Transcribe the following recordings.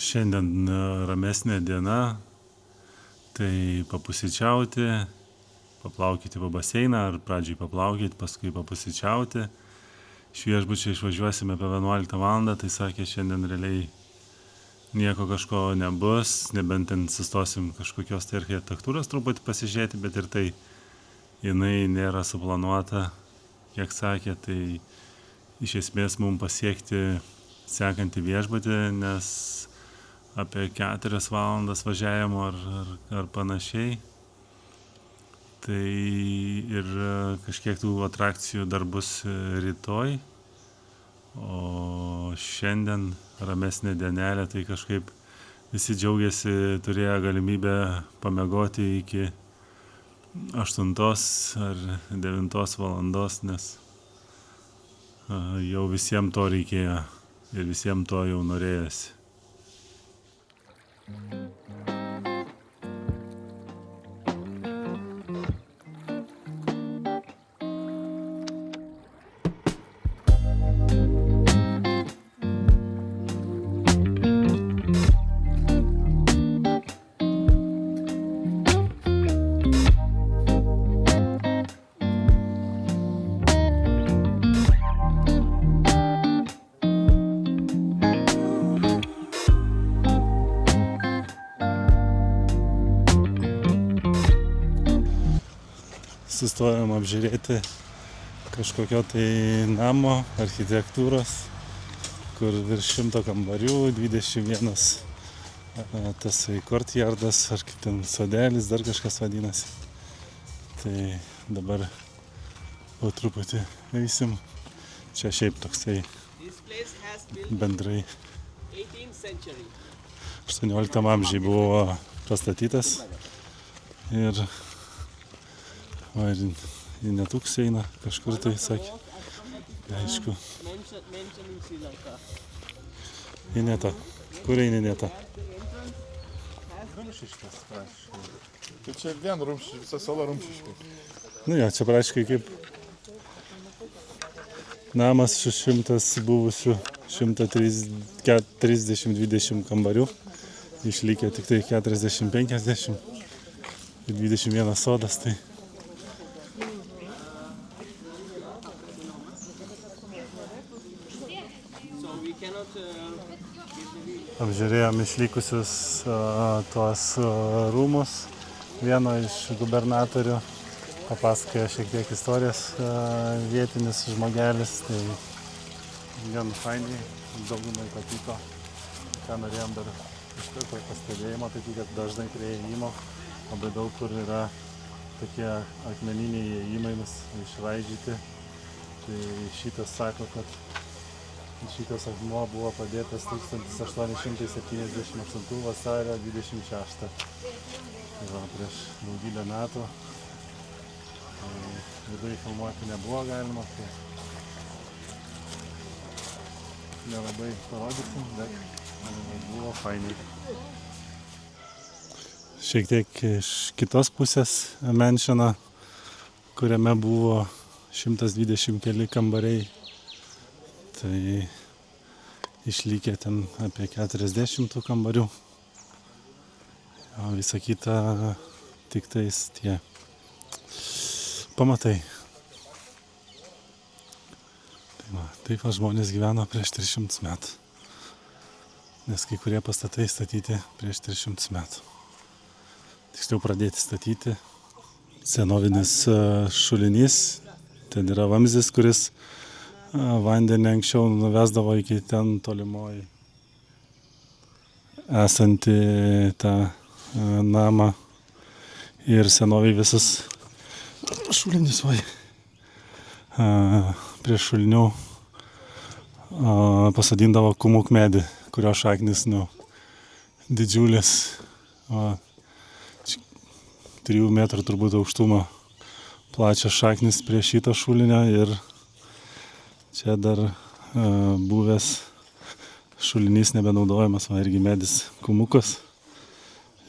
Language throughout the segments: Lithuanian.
Šiandien ramesnė diena, tai papusryčiauti, paplaukyti po baseiną, ar pradžiai paplaukyti, paskui papusryčiauti. Iš viešbučio išvažiuosime apie 11 val. Tai sakė, šiandien realiai nieko kažko nebus, nebent ten sustosim kažkokios tai architektūros truputį pasižiūrėti, bet ir tai jinai nėra suplanuota, kiek sakė, tai iš esmės mums pasiekti sekantį viešbutį, nes apie 4 valandas važiavimo ar panašiai. Tai ir kažkiek tų atrakcijų dar bus rytoj, o šiandien ramesnė dienelė, tai kažkaip visi džiaugiasi turėję galimybę pamiegoti iki 8 ar 9 valandos, nes jau visiems to reikėjo ir visiems to jau norėjosi. Sustojom apžiūrėti kažkokio tai namo, architektūros, kur virš 100 kambarių, 21 tasai courtyardas, ar kaip ten sodelis, dar kažkas vadinasi. Tai dabar po truputį eisim. Čia šiaip toksai bendrai 18 amžiai buvo pastatytas ir į netūks eina, kažkur tai sakė, aišku. Į netą. Kur eini netą? Rumšiškas, praškai. Tai čia vien rumšiškas, visa sala rumšiškai. Nu jo, čia praškai kaip namas su 100 buvusių 130-20 kambarių. Išlikę tik tai 40-50 ir 21 sodas, tai apžiūrėjom išlikusius tuos rūmus. Vieno iš gubernatorių papasakojo šiek tiek istorijas vietinis žmogelis. Tai gan fainiai, daugumai patiko. Ką norėjom dar iš karto pastebėjimo, tai kad dažnai prie įėjimo labai daug kur yra tokie akmeniniai įėjimai išraižyti. Tai šitas sako, kad šitas akmuo buvo padėtas 1878 vasario 26. Tai va, prieš daugybę metų. Viduje filmuoti nebuvo galima, tai nelabai parodysim, bet buvo fainiai. Šiek tiek iš kitos pusės menšina, kuriame buvo 120 keli kambariai. Tai išlikę ten apie 40 kambarių, o visa kita tik tais tie pamatai. Tai va, taip žmonės gyveno prieš 300 metų, nes kai kurie pastatai statyti prieš 300 metų. Tiksliau pradėti statyti. Senovinis šulinys, ten yra vamzdis, kuris vandenį anksčiau nuvesdavo iki ten tolimoji esantį tą namą ir senoviai visus šulinius prie šulinių pasadindavo kumuk medį, kurio šaknis didžiulis, 3 metrų turbūt aukštumo plačias šaknis prie šito šulinio ir čia dar buvęs šulinys nebenaudojamas, irgi medis kumukas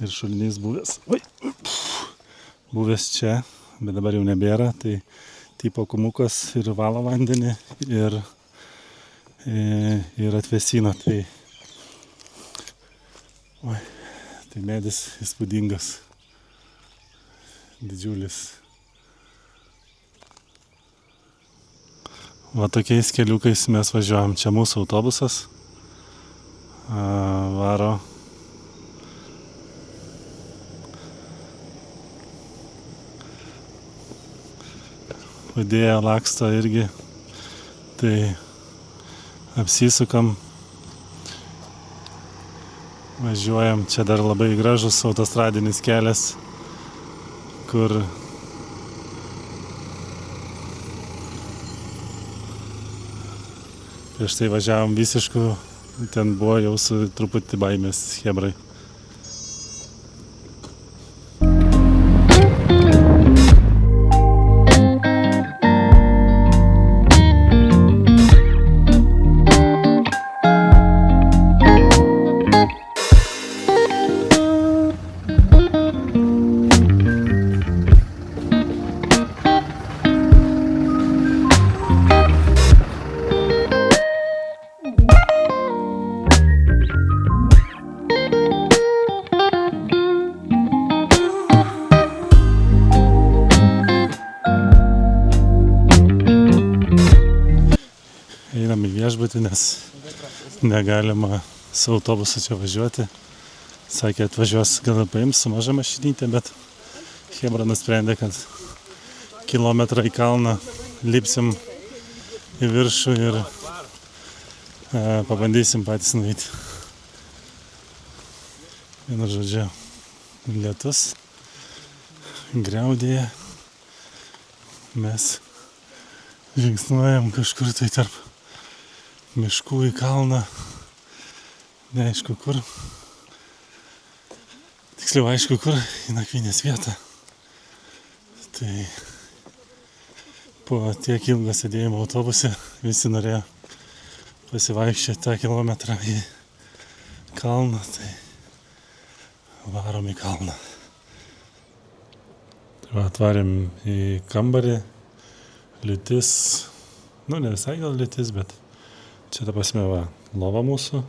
ir šulinys buvęs čia, bet dabar jau nebėra, tai tipo kumukas ir valo vandenį ir atvėsina. Tai Oi, tai medis įspūdingas. Didžiulis. Va tokiais keliukais mes važiuojam. Čia mūsų autobusas. Varo. Vadėja laksto irgi. Tai apsisukam. Važiuojam. Čia dar labai gražus autostradinis kelias, kur prieš tai važiavom visiškų, ten buvo jau su truputį baimės chebrai. Einam į viešbutį, nes negalima su autobusu čia važiuoti. Sakė, atvažiuos, gal paims su maža mašinytė, bet chebra nusprendė, kad kilometrą į kalną lipsim į viršų ir pabandysim patys nueiti. Vienu žodžiu, lietus, griaudėja, mes žingsniuojam kažkur tai tarp miškų į kalną, neaišku kur, tiksliau aišku kur, į nakvynės vietą. Tai po tiek ilgo sėdėjimo autobuse visi norėjo pasivaikščioti tą kilometrą į kalną, tai varom į kalną. Tai atvarėm į kambarį, liūtis, ne visai gal liūtis, bet čia ta prasme va, lova mūsų.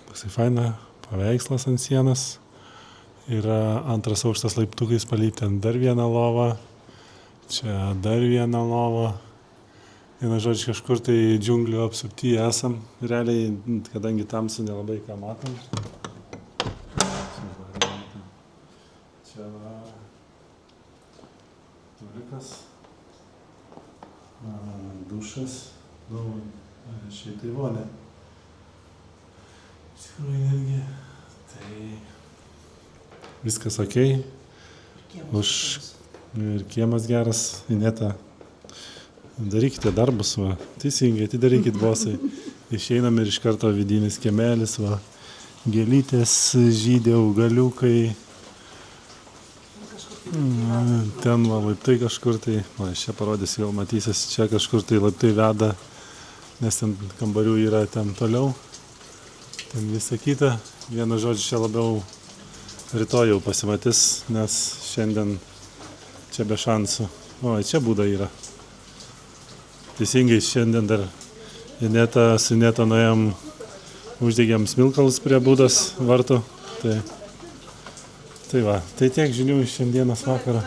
Toksai faina, paveikslas ant sienos. Yra antras aukštas laiptukais palypti ant dar vieną lovą. Čia dar vieną lovą. Vienu žodžiu, kažkur tai džiunglių apsupty esam. Realiai, kadangi tamsu nelabai ką matom. Čia va, tualikas, dušas. Šiaip tai vonė. Iš tikrųjų irgi. Tai viskas okei. Ir kiemas geras. Ineta, darykite darbus, va. Teisingai, tai darykit bosai. Išeinam ir iš karto vidinis kiemelis, va. Gėlytės žydė, augaliukai. Ten va, laiptai kažkur tai, aš čia parodysiu, gal matysis, čia kažkur tai laiptai veda, nes ten kambarių yra ten toliau, ten visa kita. Vienu žodžiu, čia labiau rytoj jau pasimatys, nes šiandien čia be šansų. O, čia būda yra. Teisingai, šiandien dar su Ineta nuėjom, uždegėm smilkalus prie būdos vartų. Tai va, tai tiek žinių iš šiandienos vakaro.